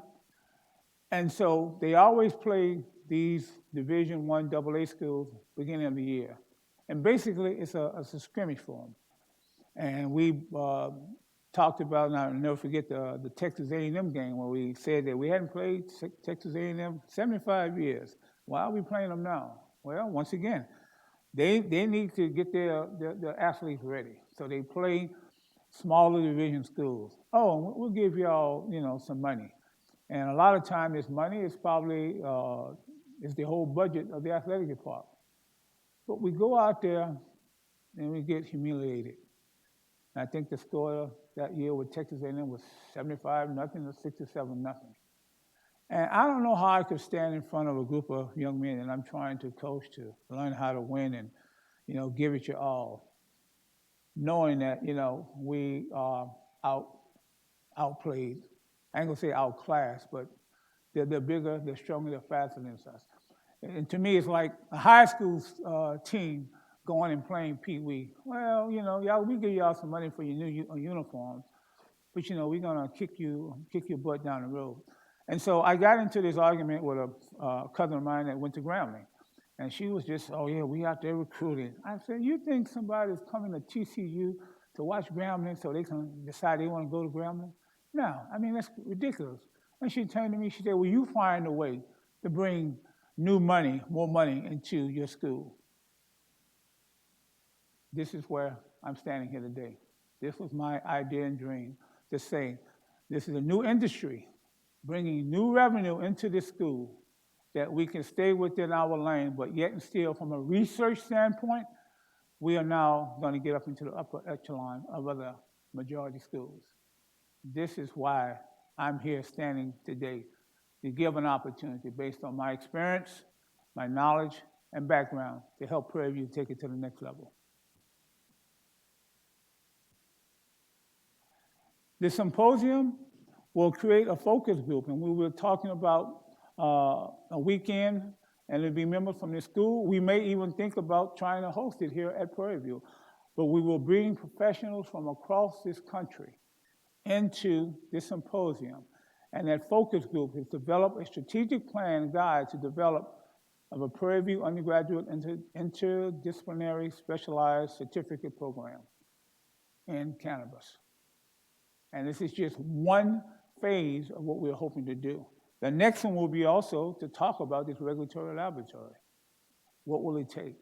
And so they always play these Division I AA schools beginning of the year. And basically, it's a scrimmage for them. And we talked about, and I'll never forget the Texas A&M game where we said that we hadn't played Texas A&M 75 years. Why are we playing them now? Well, once again, They need to get their athletes ready. So they play smaller division schools. Oh, we'll give y'all, some money. And a lot of time this money is probably is the whole budget of the athletic department. But we go out there and we get humiliated. And I think the score that year with Texas A&M was 75-0 or 67-0. And I don't know how I could stand in front of a group of young men that I'm trying to coach to learn how to win and, give it your all, knowing that, we are outplayed. I ain't gonna say outclassed, but they're bigger, they're stronger, they're faster than us. And to me, it's like a high school team going and playing Pee Wee. Well, y'all, we give y'all some money for your new uniforms, but we're gonna kick your butt down the road. And so I got into this argument with a cousin of mine that went to Grambling. And she was just, oh yeah, we out there recruiting. I said, you think somebody's coming to TCU to watch Grambling so they can decide they want to go to Grambling? No, I mean, that's ridiculous. And she turned to me, she said, well, you find a way to bring new money, more money into your school. This is where I'm standing here today. This was my idea and dream to say, this is a new industry, bringing new revenue into this school that we can stay within our lane, but yet and still, from a research standpoint, we are now going to get up into the upper echelon of other majority schools. This is why I'm here standing today, to give an opportunity based on my experience, my knowledge, and background to help Prairie View take it to the next level. The symposium will create a focus group, and we were talking about a weekend, and it'll be members from the school. We may even think about trying to host it here at Prairie View, but we will bring professionals from across this country into this symposium. And that focus group has developed a strategic plan and guide to develop of a Prairie View undergraduate interdisciplinary specialized certificate program in cannabis. And this is just one phase of what we're hoping to do. The next one will be also to talk about this regulatory laboratory. What will it take?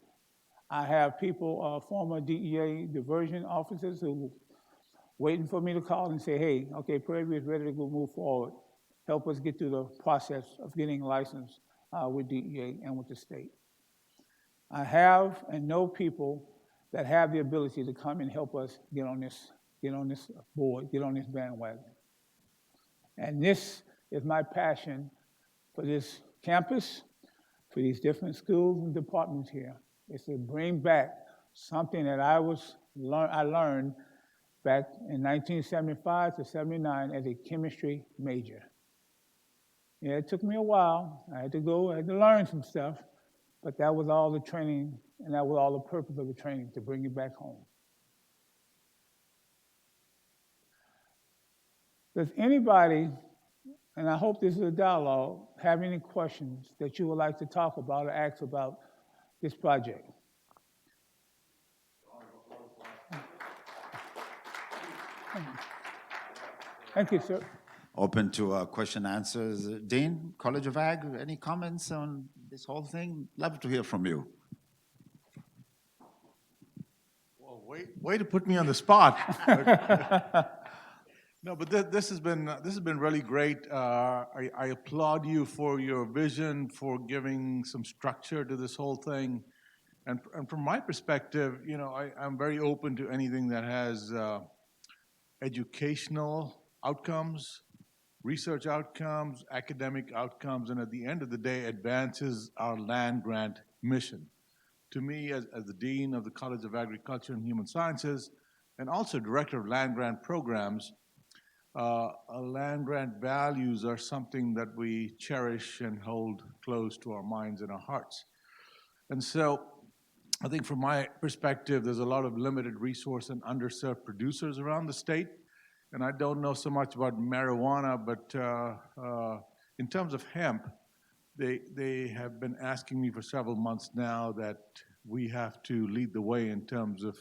I have people, former DEA diversion officers who waiting for me to call and say, hey, okay, Prairie View is ready to go move forward. Help us get through the process of getting licensed with DEA and with the state. I have and know people that have the ability to come and help us get on this board, get on this bandwagon. And this is my passion for this campus, for these different schools and departments here, is to bring back something that I learned back in 1975 to 79 as a chemistry major. Yeah, it took me a while. I had to learn some stuff, but that was all the training, and that was all the purpose of the training, to bring it back home. Does anybody, and I hope this is a dialogue, have any questions that you would like to talk about or ask about this project? Thank you, sir. Open to question and answers. Dean, College of Ag, any comments on this whole thing? Love to hear from you. Well, way to put me on the spot. No, but this has been really great. I applaud you for your vision, for giving some structure to this whole thing, and from my perspective, I'm very open to anything that has educational outcomes, research outcomes, academic outcomes, and at the end of the day, advances our land grant mission. To me, as the Dean of the College of Agriculture and Human Sciences, and also Director of Land Grant Programs, land grant values are something that we cherish and hold close to our minds and our hearts. And so I think from my perspective, there's a lot of limited resource and underserved producers around the state. And I don't know so much about marijuana, but in terms of hemp, they have been asking me for several months now that we have to lead the way in terms of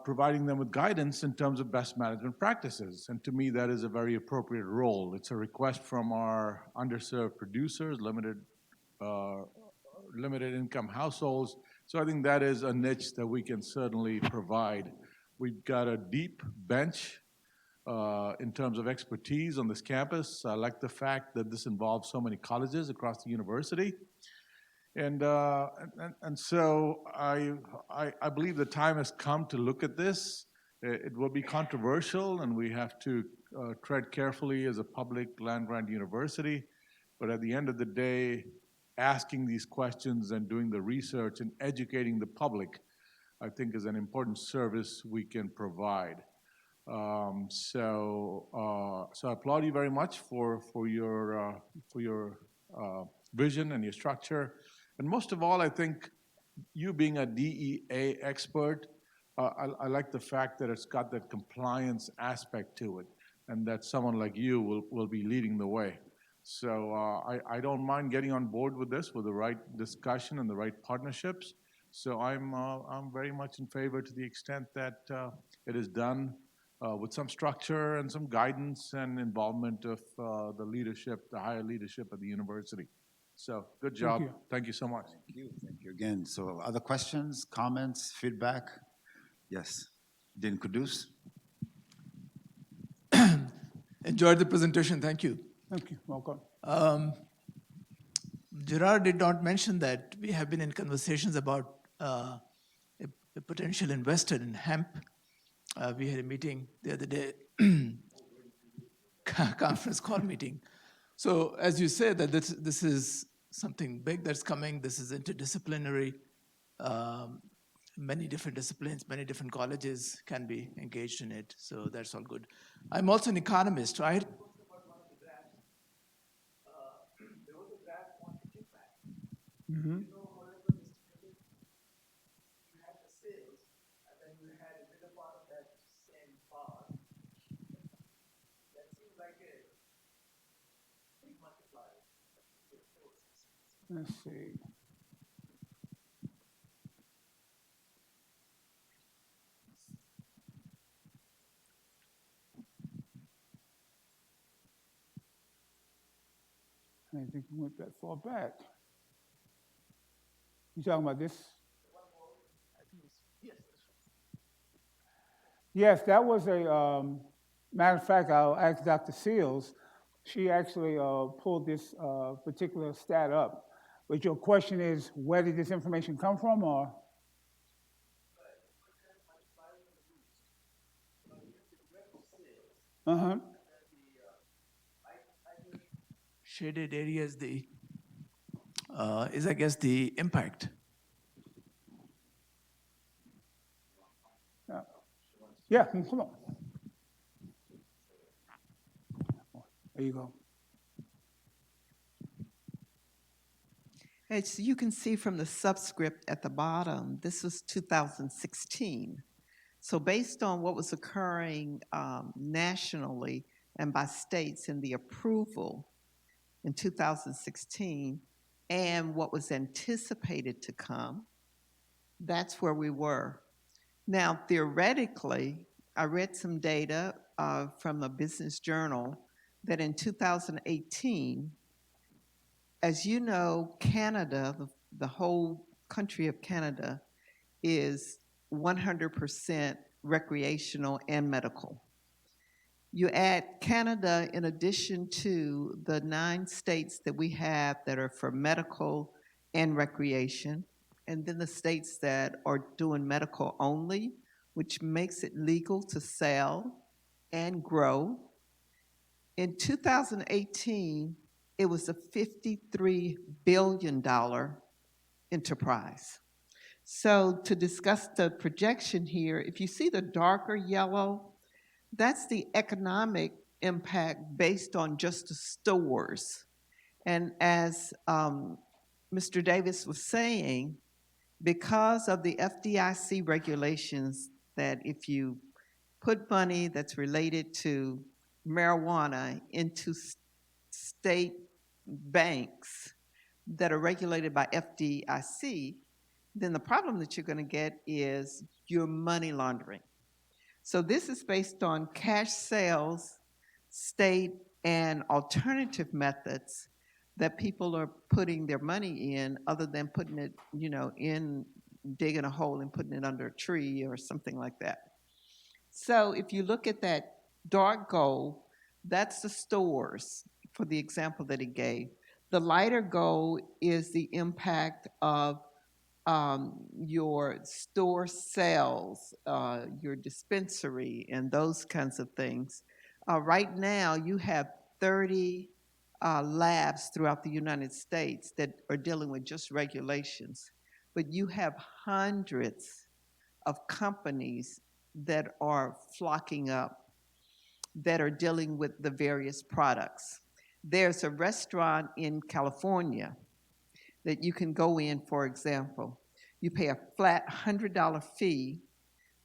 providing them with guidance in terms of best management practices. And to me, that is a very appropriate role. It's a request from our underserved producers, limited income households, So I think that is a niche that we can certainly provide. We've got a deep bench in terms of expertise on this campus. I like the fact that this involves so many colleges across the university. And so I believe the time has come to look at this. It will be controversial, and we have to tread carefully as a public land-grant university. But at the end of the day, asking these questions and doing the research and educating the public, I think, is an important service we can provide. So I applaud you very much for your vision and your structure. And most of all, I think you being a DEA expert, I like the fact that it's got that compliance aspect to it, and that someone like you will be leading the way. So I don't mind getting on board with this, with the right discussion and the right partnerships. So I'm very much in favor to the extent that it is done with some structure and some guidance and involvement of the leadership, the higher leadership at the university. So good job. you. Thank you so much. Thank you again. So other questions, comments, feedback? Yes, Dean Kudus? Enjoyed the presentation, thank you. Thank you. Welcome. Gerard did not mention that we have been in conversations about a potential investor in hemp. We had a meeting the other day, conference call meeting. So as you say that this is something big that's coming, this is interdisciplinary, many different disciplines, many different colleges can be engaged in it, so that's all good. I'm also an economist. I had posted about one of the grants. There was a grant on kickback. You know, however, Mr. Khalid, you had the sales, and then you had a bigger part of that same part. That seems like a big multiplier. Let's see. I didn't think we went that far back. You talking about this? Yes, that was a, matter of fact, I'll ask Dr. Seals. She actually pulled this particular stat up. But your question is, where did this information come from, or? Uh-huh. Shaded areas, is I guess the impact. Yeah, come on. There you go. As you can see from the subscript at the bottom, this was 2016. So based on what was occurring nationally and by states in the approval in 2016 and what was anticipated to come, that's where we were. Now, theoretically, I read some data from a business journal that in 2018, as you know, Canada, the whole country of Canada, is 100% recreational and medical. You add Canada in addition to the 9 states that we have that are for medical and recreation, and then the states that are doing medical only, which makes it legal to sell and grow. In 2018, it was a $53 billion enterprise. So to discuss the projection here, if you see the darker yellow, that's the economic impact based on just the stores. And as Mr. Davis was saying, because of the FDIC regulations that if you put money that's related to marijuana into state banks that are regulated by FDIC, then the problem that you're going to get is your money laundering. So this is based on cash sales, state and alternative methods that people are putting their money in other than putting it, in digging a hole and putting it under a tree or something like that. So if you look at that dark gold, that's the stores for the example that he gave. The lighter gold is the impact of your store sales, your dispensary, and those kinds of things. Right now, you have 30 labs throughout the United States that are dealing with just regulations, but you have hundreds of companies that are flocking up that are dealing with the various products. There's a restaurant in California that you can go in, for example. You pay a flat $100 fee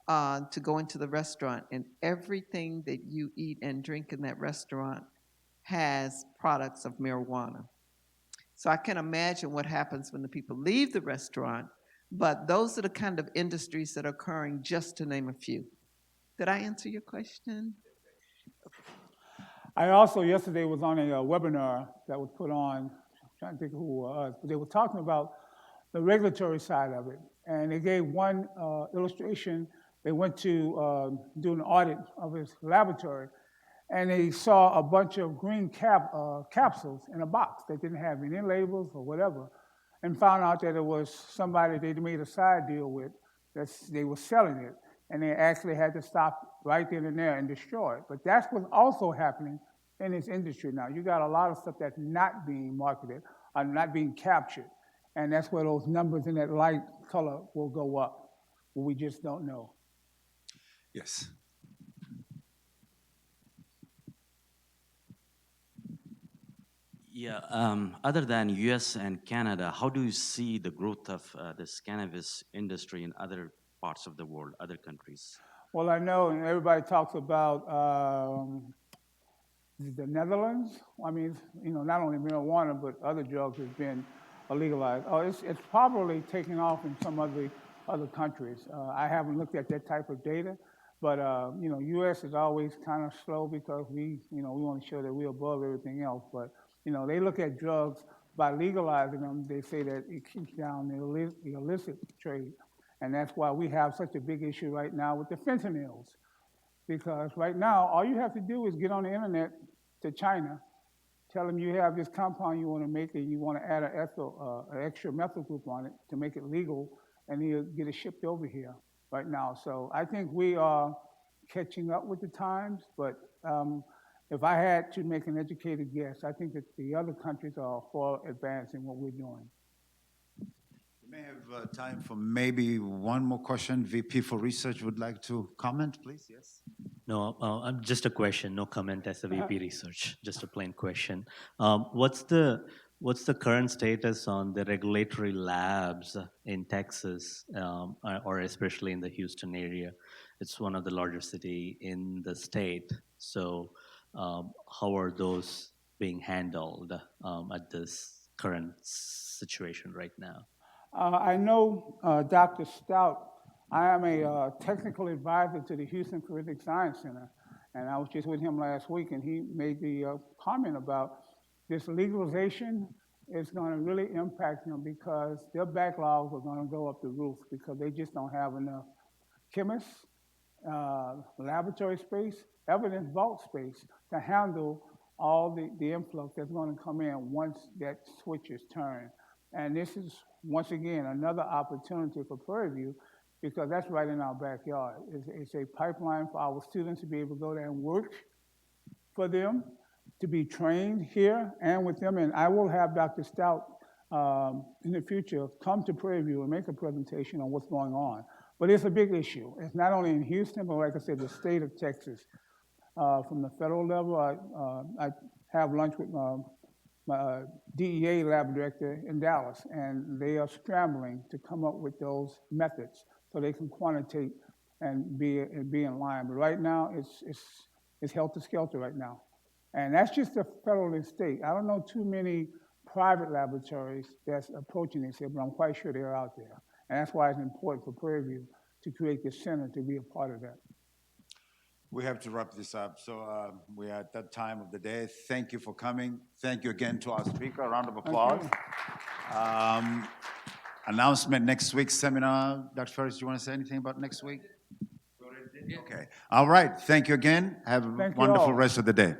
to go into the restaurant, and everything that you eat and drink in that restaurant has products of marijuana. So I can imagine what happens when the people leave the restaurant, but those are the kind of industries that are occurring, just to name a few. Did I answer your question? I also yesterday was on a webinar that was put on, I'm trying to think who it was, but they were talking about the regulatory side of it. And they gave one illustration. They went to do an audit of his laboratory, and they saw a bunch of green capsules in a box that didn't have any labels or whatever, and found out that it was somebody they made a side deal with, that they were selling it, and they actually had to stop right then and there and destroy it. But that's what's also happening in this industry now. You got a lot of stuff that's not being marketed or not being captured, and that's where those numbers in that light color will go up, but we just don't know. Yes. Yeah, other than US and Canada, how do you see the growth of this cannabis industry in other parts of the world, other countries? Well, I know, and everybody talks about the Netherlands. I mean, not only marijuana, but other drugs have been legalized. Oh, it's probably taking off in some other countries. I haven't looked at that type of data, but U.S. is always kind of slow because we want to show that we're above everything else. But they look at drugs by legalizing them. They say that it keeps down the illicit trade, and that's why we have such a big issue right now with the fentanyls. Because right now, all you have to do is get on the internet to China, tell them you have this compound you want to make and you want to add an extra methyl group on it to make it legal, and you'll get it shipped over here right now. So I think we are catching up with the times, but if I had to make an educated guess, I think that the other countries are far advanced in what we're doing. We may have time for maybe one more question. VP for Research would like to comment, please? Yes. No, just a question, no comment as a VP Research, just a plain question. What's the current status on the regulatory labs in Texas, or especially in the Houston area? It's one of the larger cities in the state. So how are those being handled at this current situation right now? I know Dr. Stout. I am a technical advisor to the Houston Forensic Science Center, and I was just with him last week, and he made the comment about this legalization is going to really impact them because their backlogs are going to go up the roof because they just don't have enough chemists, laboratory space, evidence vault space to handle all the influx that's going to come in once that switch is turned. And this is, once again, another opportunity for Prairie View because that's right in our backyard. It's a pipeline for our students to be able to go there and work for them, to be trained here and with them. And I will have Dr. Stout in the future come to Prairie View and make a presentation on what's going on. But it's a big issue. It's not only in Houston, but like I said, the state of Texas. From the federal level, I have lunch with my DEA lab director in Dallas, and they are scrambling to come up with those methods so they can quantitate and be in line. But right now, it's helter-skelter right now. And that's just the federal and state. I don't know too many private laboratories that's approaching this here, but I'm quite sure they're out there. And that's why it's important for Prairie View to create this center to be a part of that. We have to wrap this up. So we are at that time of the day. Thank you for coming. Thank you again to our speaker. A round of applause. announcement next week's seminar. Dr. Ferris, you want to say anything about next week? Okay. All right. Thank you again. Have a Thank you wonderful all. rest of the day.